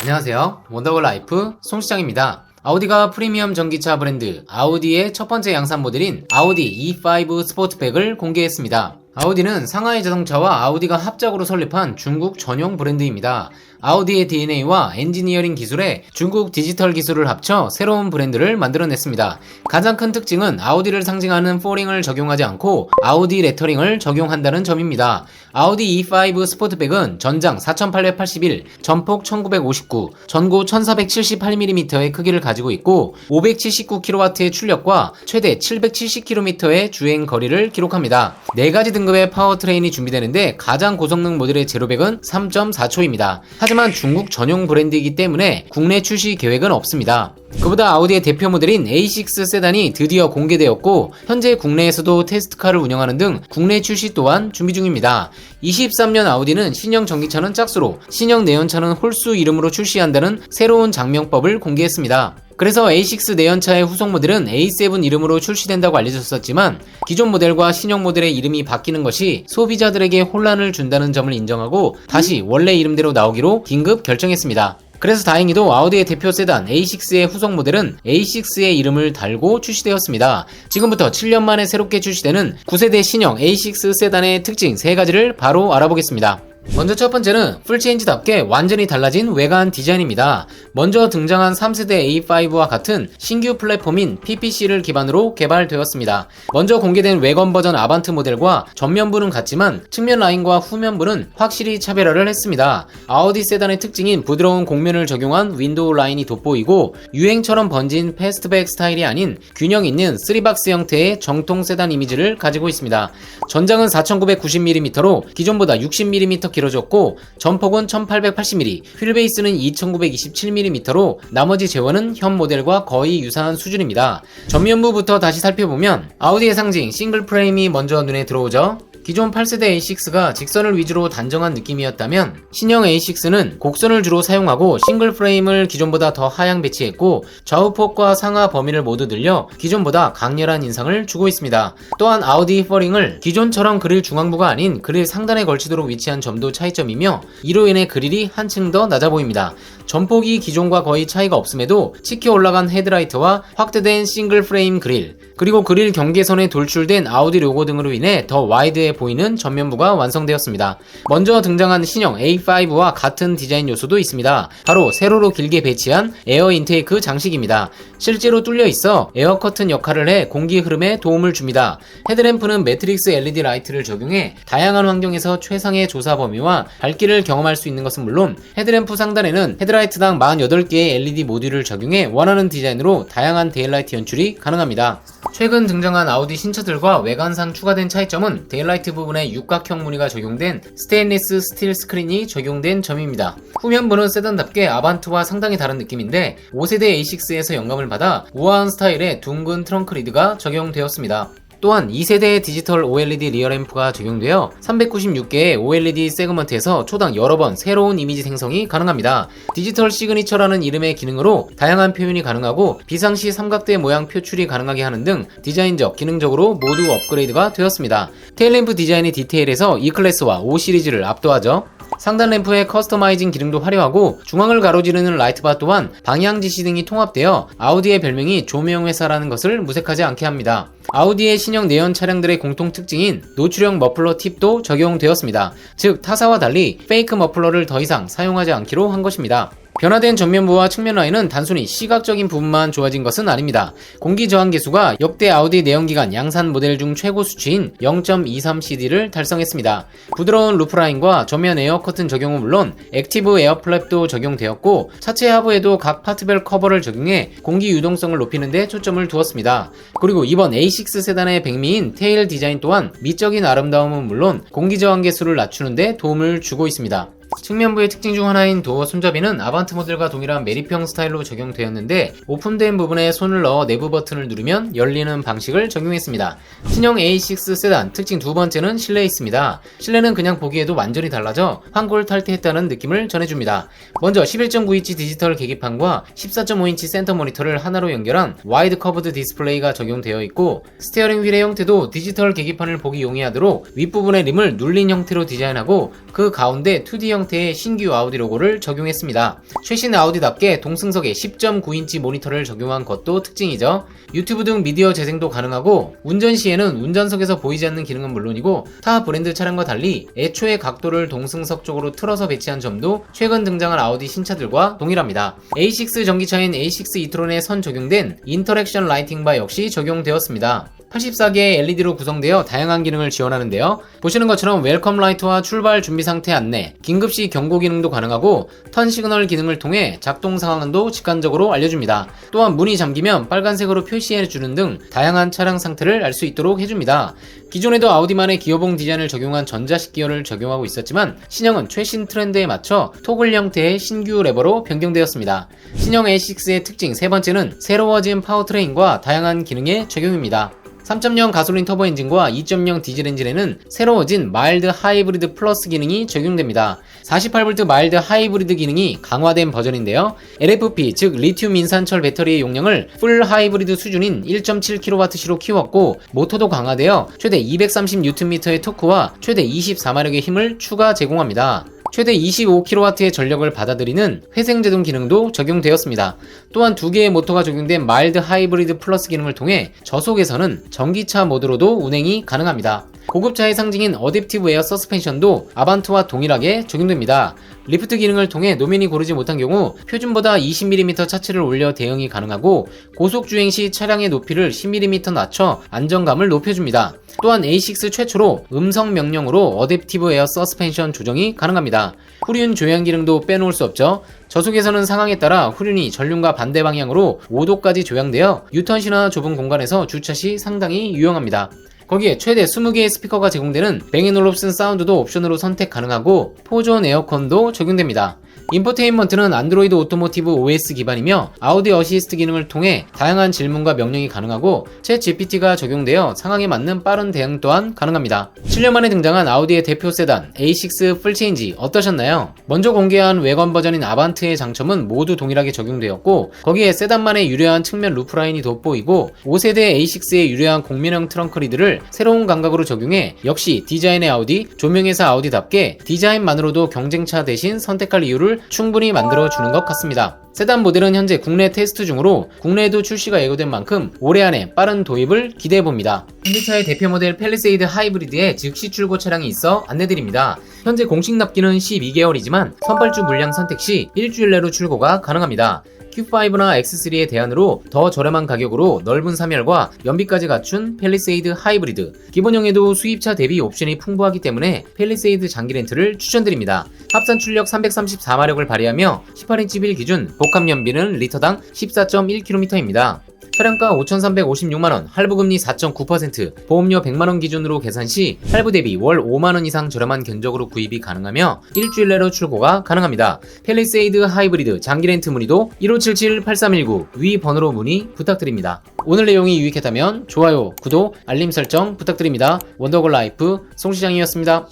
안녕하세요. 원더걸 라이프 송시장입니다. 아우디가 프리미엄 전기차 브랜드 아우디의 첫 번째 양산 모델인 아우디 E5 스포츠백을 공개했습니다. 아우디는 상하이 자동차와 아우디가 합작으로 설립한 중국 전용 브랜드입니다. 아우디의 DNA와 엔지니어링 기술에 중국 디지털 기술을 합쳐 새로운 브랜드를 만들어냈습니다. 가장 큰 특징은 아우디를 상징하는 포링을 적용하지 않고 아우디 레터링을 적용한다는 점입니다. 아우디 E5 스포츠백은 전장 4881, 전폭 1959, 전고 1478mm의 크기를 가지고 있고 579kW의 출력과 최대 770km의 주행 거리를 기록합니다. 4가지 등급의 파워트레인이 준비되는데 가장 고성능 모델의 제로백은 3.4초입니다. 하지만 중국 전용 브랜드이기 때문에 국내 출시 계획은 없습니다. 그보다 아우디의 대표 모델인 A6 세단이 드디어 공개되었고 현재 국내에서도 테스트카를 운영하는 등 국내 출시 또한 준비 중입니다. 23년 아우디는 신형 전기차는 짝수로, 신형 내연차는 홀수 이름으로 출시한다는 새로운 장명법을 공개했습니다. 그래서 A6 내연차의 후속 모델은 A7 이름으로 출시된다고 알려졌었지만 기존 모델과 신형 모델의 이름이 바뀌는 것이 소비자들에게 혼란을 준다는 점을 인정하고 다시 원래 이름대로 나오기로 긴급 결정했습니다. 그래서 다행히도 아우디의 대표 세단 A6의 후속 모델은 A6의 이름을 달고 출시되었습니다. 지금부터 7년 만에 새롭게 출시되는 9세대 신형 A6 세단의 특징 3가지를 바로 알아보겠습니다. 먼저 첫 번째는 풀체인지답게 완전히 달라진 외관 디자인입니다. 먼저 등장한 3세대 A5와 같은 신규 플랫폼인 PPC를 기반으로 개발되었습니다. 먼저 공개된 외관 버전 아반트 모델과 전면부는 같지만 측면 라인과 후면부는 확실히 차별화를 했습니다. 아우디 세단의 특징인 부드러운 곡면을 적용한 윈도우 라인이 돋보이고 유행처럼 번진 패스트백 스타일이 아닌 균형 있는 3박스 형태의 정통 세단 이미지를 가지고 있습니다. 전장은 4990mm로 기존보다 60mm 길어졌고 전폭은 1880mm, 휠베이스는 2927mm로 나머지 제원은 현 모델과 거의 유사한 수준입니다. 전면부부터 다시 살펴보면 아우디의 상징 싱글 프레임이 먼저 눈에 들어오죠. 기존 8세대 A6가 직선을 위주로 단정한 느낌이었다면 신형 A6는 곡선을 주로 사용하고 싱글 프레임을 기존보다 더 하향 배치했고 좌우폭과 상하 범위를 모두 늘려 기존보다 강렬한 인상을 주고 있습니다. 또한 아우디 퍼링을 기존처럼 그릴 중앙부가 아닌 그릴 상단에 걸치도록 위치한 점도 차이점이며 이로 인해 그릴이 한층 더 낮아 보입니다. 전폭이 기존과 거의 차이가 없음에도 치켜 올라간 헤드라이트와 확대된 싱글 프레임 그릴, 그리고 그릴 경계선에 돌출된 아우디 로고 등으로 인해 더 와이드해 보이는 전면부가 완성되었습니다. 먼저 등장한 신형 A5와 같은 디자인 요소도 있습니다. 바로 세로로 길게 배치한 에어 인테이크 장식입니다. 실제로 뚫려 있어 에어 커튼 역할을 해 공기 흐름에 도움을 줍니다. 헤드램프는 매트릭스 LED 라이트를 적용해 다양한 환경에서 최상의 조사 범위와 밝기를 경험할 수 있는 것은 물론 헤드램프 상단에는 헤드라이트당 48개의 LED 모듈을 적용해 원하는 디자인으로 다양한 데일라이트 연출이 가능합니다. 최근 등장한 아우디 신차들과 외관상 추가된 차이점은 데일라이트 부분에 육각형 무늬가 적용된 스테인리스 스틸 스크린이 적용된 점입니다. 후면부는 세단답게 아반트와 상당히 다른 느낌인데 5세대 A6에서 영감을 받아 우아한 스타일의 둥근 트렁크 리드가 적용되었습니다. 또한 2세대의 디지털 OLED 리어램프가 적용되어 396개의 OLED 세그먼트에서 초당 여러 번 새로운 이미지 생성이 가능합니다. 디지털 시그니처라는 이름의 기능으로 다양한 표현이 가능하고 비상시 삼각대 모양 표출이 가능하게 하는 등 디자인적, 기능적으로 모두 업그레이드가 되었습니다. 테일램프 디자인의 디테일에서 E클래스와 O 시리즈를 압도하죠. 상단 램프의 커스터마이징 기능도 화려하고 중앙을 가로지르는 라이트바 또한 방향 지시 등이 통합되어 아우디의 별명이 조명 회사라는 것을 무색하지 않게 합니다. 아우디의 신형 내연 차량들의 공통 특징인 노출형 머플러 팁도 적용되었습니다. 즉 타사와 달리 페이크 머플러를 더 이상 사용하지 않기로 한 것입니다. 변화된 전면부와 측면 라인은 단순히 시각적인 부분만 좋아진 것은 아닙니다. 공기 저항 계수가 역대 아우디 내연기관 양산 모델 중 최고 수치인 0.23cd를 달성했습니다. 부드러운 루프라인과 전면 에어 커튼 적용은 물론 액티브 에어 플랩도 적용되었고 차체 하부에도 각 파트별 커버를 적용해 공기 유동성을 높이는 데 초점을 두었습니다. 그리고 이번 A6 세단의 백미인 테일 디자인 또한 미적인 아름다움은 물론 공기 저항 계수를 낮추는 데 도움을 주고 있습니다. 측면부의 특징 중 하나인 도어 손잡이는 아반트 모델과 동일한 메리평 스타일로 적용되었는데 오픈된 부분에 손을 넣어 내부 버튼을 누르면 열리는 방식을 적용했습니다. 신형 A6 세단 특징 두 번째는 실내에 있습니다. 실내는 그냥 보기에도 완전히 달라져 환골탈태했다는 느낌을 전해줍니다. 먼저 11.9인치 디지털 계기판과 14.5인치 센터 모니터를 하나로 연결한 와이드 커브드 디스플레이가 적용되어 있고 스티어링 휠의 형태도 디지털 계기판을 보기 용이하도록 윗부분의 림을 눌린 형태로 디자인하고 그 가운데 2D 형태의 형태의 신규 아우디 로고를 적용했습니다. 최신 아우디답게 동승석에 10.9인치 모니터를 적용한 것도 특징이죠. 유튜브 등 미디어 재생도 가능하고 운전 시에는 운전석에서 보이지 않는 기능은 물론이고 타 브랜드 차량과 달리 애초에 각도를 동승석 쪽으로 틀어서 배치한 점도 최근 등장한 아우디 신차들과 동일합니다. A6 전기차인 A6 e-tron에 선 적용된 인터랙션 라이팅바 역시 적용되었습니다. 84개의 LED로 구성되어 다양한 기능을 지원하는데요. 보시는 것처럼 웰컴 라이트와 출발 준비 상태 안내, 긴급시 경고 기능도 가능하고 턴 시그널 기능을 통해 작동 상황도 직관적으로 알려줍니다. 또한 문이 잠기면 빨간색으로 표시해주는 등 다양한 차량 상태를 알 수 있도록 해줍니다. 기존에도 아우디만의 기어봉 디자인을 적용한 전자식 기어를 적용하고 있었지만 신형은 최신 트렌드에 맞춰 토글 형태의 신규 레버로 변경되었습니다. 신형 A6의 특징 세 번째는 새로워진 파워트레인과 다양한 기능의 적용입니다. 3.0 가솔린 터보 엔진과 2.0 디젤 엔진에는 새로워진 마일드 하이브리드 플러스 기능이 적용됩니다. 48V 마일드 하이브리드 기능이 강화된 버전인데요. LFP 즉 리튬 인산철 배터리의 용량을 풀 하이브리드 수준인 1.7kWh로 키웠고 모터도 강화되어 최대 230Nm의 토크와 최대 24마력의 힘을 추가 제공합니다. 최대 25kW의 전력을 받아들이는 회생제동 기능도 적용되었습니다. 또한 두 개의 모터가 적용된 마일드 하이브리드 플러스 기능을 통해 저속에서는 전기차 모드로도 운행이 가능합니다. 고급차의 상징인 어댑티브 에어 서스펜션도 아반트와 동일하게 적용됩니다. 리프트 기능을 통해 노면이 고르지 못한 경우 표준보다 20mm 차체를 올려 대응이 가능하고 고속주행 시 차량의 높이를 10mm 낮춰 안정감을 높여줍니다. 또한 A6 최초로 음성 명령으로 어댑티브 에어 서스펜션 조정이 가능합니다. 후륜 조향 기능도 빼놓을 수 없죠. 저속에서는 상황에 따라 후륜이 전륜과 반대 방향으로 5도까지 조향되어 유턴시나 좁은 공간에서 주차 시 상당히 유용합니다. 거기에 최대 20개의 스피커가 제공되는 뱅 앤 올롭슨 사운드도 옵션으로 선택 가능하고 4존 에어컨도 적용됩니다. 인포테인먼트는 안드로이드 오토모티브 OS 기반이며 아우디 어시스트 기능을 통해 다양한 질문과 명령이 가능하고 챗 GPT가 적용되어 상황에 맞는 빠른 대응 또한 가능합니다. 7년 만에 등장한 아우디의 대표 세단 A6 풀체인지 어떠셨나요? 먼저 공개한 외관 버전인 아반트의 장점은 모두 동일하게 적용되었고 거기에 세단만의 유려한 측면 루프라인이 돋보이고 5세대 A6의 유려한 곡면형 트렁크 리드를 새로운 감각으로 적용해 역시 디자인의 아우디, 조명회사 아우디답게 디자인만으로도 경쟁차 대신 선택할 이유를 충분히 만들어주는 것 같습니다. 세단 모델은 현재 국내 테스트 중으로 국내에도 출시가 예고된 만큼 올해 안에 빠른 도입을 기대해봅니다. 현대차의 대표 모델 팰리세이드 하이브리드에 즉시 출고 차량이 있어 안내드립니다. 현재 공식 납기는 12개월이지만 선발주 물량 선택 시 일주일 내로 출고가 가능합니다. Q5나 X3의 대안으로 더 저렴한 가격으로 넓은 사멸과 연비까지 갖춘 팰리세이드 하이브리드, 기본형에도 수입차 대비 옵션이 풍부하기 때문에 팰리세이드 장기 렌트를 추천드립니다. 합산 출력 334마력을 발휘하며 18인치 휠 기준 복합 연비는 리터당 14.1km입니다. 차량가 5,356만원, 할부금리 4.9%, 보험료 100만원 기준으로 계산 시 할부 대비 월 5만원 이상 저렴한 견적으로 구입이 가능하며 일주일 내로 출고가 가능합니다. 팰리세이드 하이브리드 장기 렌트 문의도 1577-8319 위 번호로 문의 부탁드립니다. 오늘 내용이 유익했다면 좋아요, 구독, 알림 설정 부탁드립니다. 원더걸 라이프 송시장이었습니다.